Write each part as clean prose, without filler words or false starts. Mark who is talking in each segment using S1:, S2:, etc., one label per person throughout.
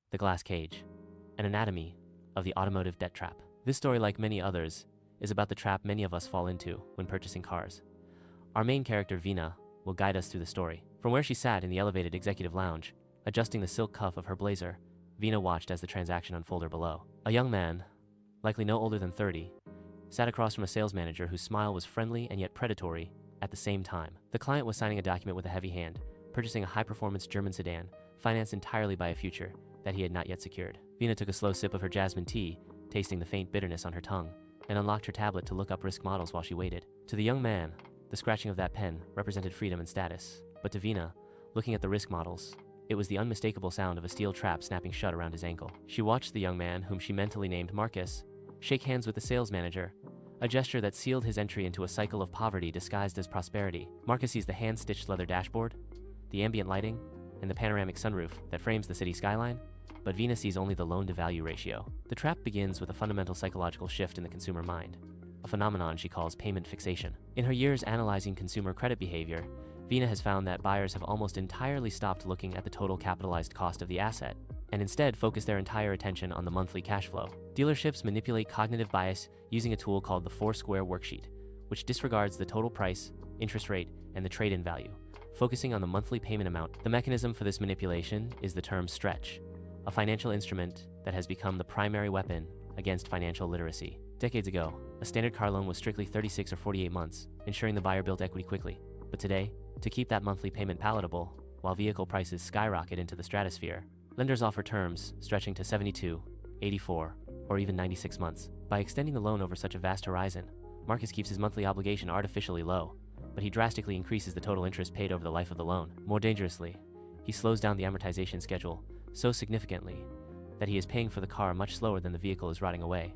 S1: The Glass Cage, an anatomy of the automotive debt trap. This story, like many others, is about the trap many of us fall into when purchasing cars. Our main character, Vina, will guide us through the story. From where she sat in the elevated executive lounge, adjusting the silk cuff of her blazer, Vina watched as the transaction unfolded below. A young man, likely no older than 30, sat across from a sales manager whose smile was friendly and yet predatory at the same time. The client was signing a document with a heavy hand, purchasing a high-performance German sedan, financed entirely by a future that he had not yet secured. Vina took a slow sip of her jasmine tea, tasting the faint bitterness on her tongue, and unlocked her tablet to look up risk models while she waited. To the young man, the scratching of that pen represented freedom and status. But to Vina, looking at the risk models, it was the unmistakable sound of a steel trap snapping shut around his ankle. She watched the young man, whom she mentally named Marcus, shake hands with the sales manager, a gesture that sealed his entry into a cycle of poverty disguised as prosperity. Marcus sees the hand-stitched leather dashboard, the ambient lighting, and the panoramic sunroof that frames the city skyline, but Vina sees only the loan-to-value ratio. The trap begins with a fundamental psychological shift in the consumer mind, a phenomenon she calls payment fixation. In her years analyzing consumer credit behavior, Vina has found that buyers have almost entirely stopped looking at the total capitalized cost of the asset, and instead focus their entire attention on the monthly cash flow. Dealerships manipulate cognitive bias using a tool called the four-square worksheet, which disregards the total price, interest rate, and the trade-in value, focusing on the monthly payment amount. The mechanism for this manipulation is the term stretch, a financial instrument that has become the primary weapon against financial literacy. Decades ago, a standard car loan was strictly 36 or 48 months, ensuring the buyer built equity quickly. But today, to keep that monthly payment palatable, while vehicle prices skyrocket into the stratosphere, lenders offer terms stretching to 72, 84, or even 96 months. By extending the loan over such a vast horizon, Marcus keeps his monthly obligation artificially low, but he drastically increases the total interest paid over the life of the loan. More dangerously, he slows down the amortization schedule so significantly that he is paying for the car much slower than the vehicle is rotting away,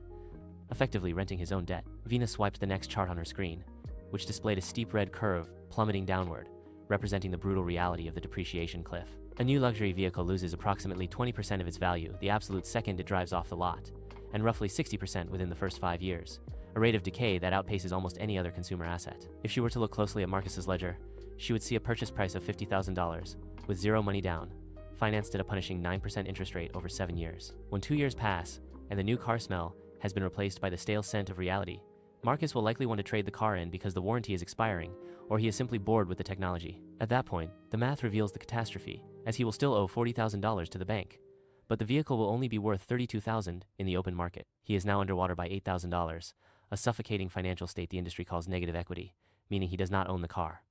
S1: effectively renting his own debt. Vina swiped the next chart on her screen, which displayed a steep red curve plummeting downward, representing the brutal reality of the depreciation cliff. A new luxury vehicle loses approximately 20% of its value the absolute second it drives off the lot, and roughly 60% within the first 5 years, a rate of decay that outpaces almost any other consumer asset. If she were to look closely at Marcus's ledger, she would see a purchase price of $50,000, with zero money down, financed at a punishing 9% interest rate over 7 years. When 2 years pass, and the new car smell has been replaced by the stale scent of reality, Marcus will likely want to trade the car in because the warranty is expiring, or he is simply bored with the technology. At that point, the math reveals the catastrophe, as he will still owe $40,000 to the bank, but the vehicle will only be worth $32,000 in the open market. He is now underwater by $8,000, a suffocating financial state the industry calls negative equity, meaning he does not own the car.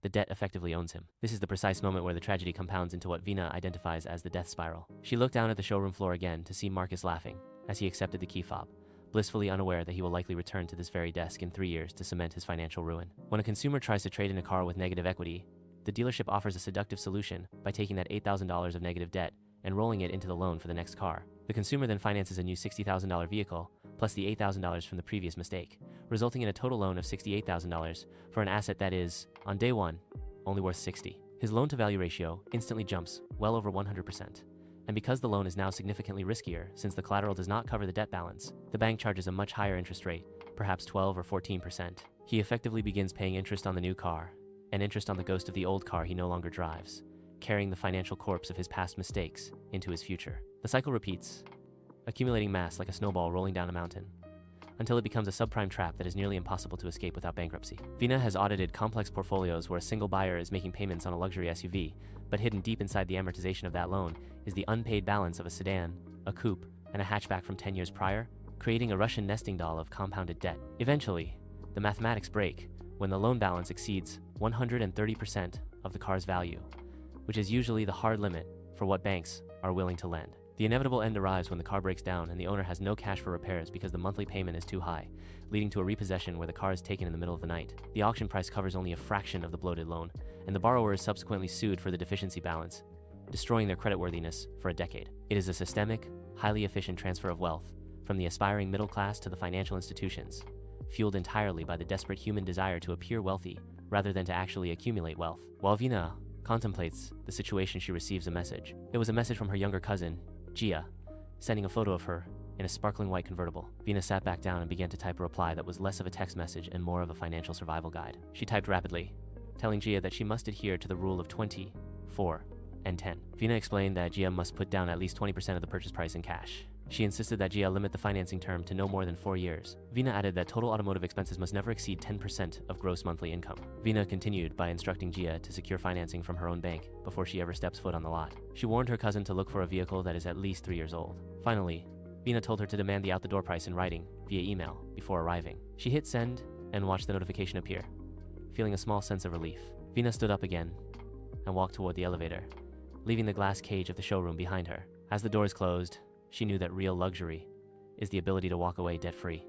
S1: The debt effectively owns him. This is the precise moment where the tragedy compounds into what Vina identifies as the death spiral. She looked down at the showroom floor again to see Marcus laughing as he accepted the key fob, blissfully unaware that he will likely return to this very desk in 3 years to cement his financial ruin. When a consumer tries to trade in a car with negative equity, the dealership offers a seductive solution by taking that $8,000 of negative debt and rolling it into the loan for the next car. The consumer then finances a new $60,000 vehicle, plus the $8,000 from the previous mistake, resulting in a total loan of $68,000 for an asset that is, on day one, only worth $60,000. His loan-to-value ratio instantly jumps well over 100%. And because the loan is now significantly riskier since the collateral does not cover the debt balance, the bank charges a much higher interest rate, perhaps 12 or 14%. He effectively begins paying interest on the new car, and interest on the ghost of the old car he no longer drives, carrying the financial corpse of his past mistakes into his future. The cycle repeats, accumulating mass like a snowball rolling down a mountain, until it becomes a subprime trap that is nearly impossible to escape without bankruptcy. Vina has audited complex portfolios where a single buyer is making payments on a luxury SUV, but hidden deep inside the amortization of that loan is the unpaid balance of a sedan, a coupe, and a hatchback from 10 years prior, creating a Russian nesting doll of compounded debt. Eventually, the mathematics break when the loan balance exceeds 130% of the car's value, which is usually the hard limit for what banks are willing to lend. The inevitable end arrives when the car breaks down and the owner has no cash for repairs because the monthly payment is too high, leading to a repossession where the car is taken in the middle of the night. The auction price covers only a fraction of the bloated loan, and the borrower is subsequently sued for the deficiency balance, destroying their creditworthiness for a decade. It is a systemic, highly efficient transfer of wealth from the aspiring middle class to the financial institutions, fueled entirely by the desperate human desire to appear wealthy rather than to actually accumulate wealth. While Vina contemplates the situation, she receives a message. It was a message from her younger cousin, Gia, sending a photo of her in a sparkling white convertible. Vina sat back down and began to type a reply that was less of a text message and more of a financial survival guide. She typed rapidly, telling Gia that she must adhere to the rule of 20, 4, and 10. Vina explained that Gia must put down at least 20% of the purchase price in cash. She insisted that Gia limit the financing term to no more than 4 years. Vina added that total automotive expenses must never exceed 10% of gross monthly income. Vina continued by instructing Gia to secure financing from her own bank before she ever steps foot on the lot. She warned her cousin to look for a vehicle that is at least 3 years old. Finally, Vina told her to demand the out-the-door price in writing via email before arriving. She hit send and watched the notification appear, feeling a small sense of relief. Vina stood up again and walked toward the elevator, leaving the glass cage of the showroom behind her. As the doors closed, she knew that real luxury is the ability to walk away debt-free.